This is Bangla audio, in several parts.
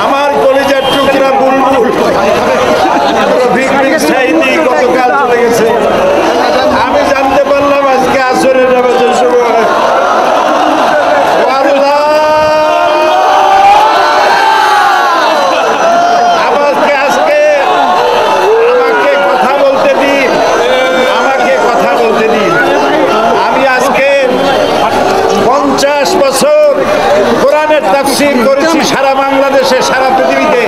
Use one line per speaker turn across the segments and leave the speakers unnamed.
আমার কলিজার টুকরা বুলবুল রফিক সাইদি গতকাল চলে গেছে। আমি জানতে পারলাম আজকে আসরের নামাজের সময়। আমাকে কথা বলতে দিন, আমাকে কথা বলতে দিন। আমি আজকে 50 বছর কোরআনের তাফসীর করেছি সারা বাংলাদেশে, সারা পৃথিবীতে।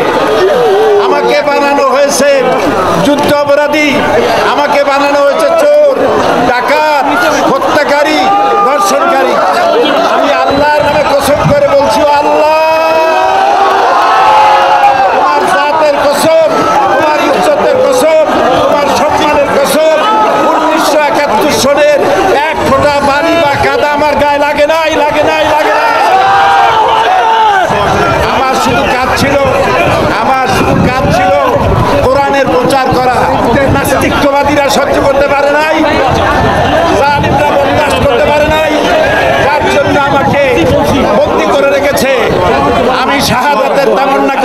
আমাকে বানানো হয়েছে যুদ্ধ অপরাধী, আমাকে বানানো হয়েছে চোর, ডাকাত, হত্যাকারী, ধর্ষণকারী। আমি আল্লাহর নামে কসম করে বলছি, আল্লাহ তোমার জাতের কসম, তোমার ইজ্জতের কসম, তোমার সম্মানের কসম, 1971 সনের এক ফোঁটা বাড়ি বা কাদা আমার গায়ে লাগে নাই, লাগে নাই, লাগে নাই। আমার শুধু কাজ ছিল, আমার শুধু কাজ ছিল কোরআনের প্রচার করা। নাস্তিকবাদীরা সহ্য করতে পারে নাই, জালিমরা বরদাস্ত করতে পারে নাই, যার জন্য আমাকে বন্দী করে রেখেছে। আমি শাহাদাতের তামান্না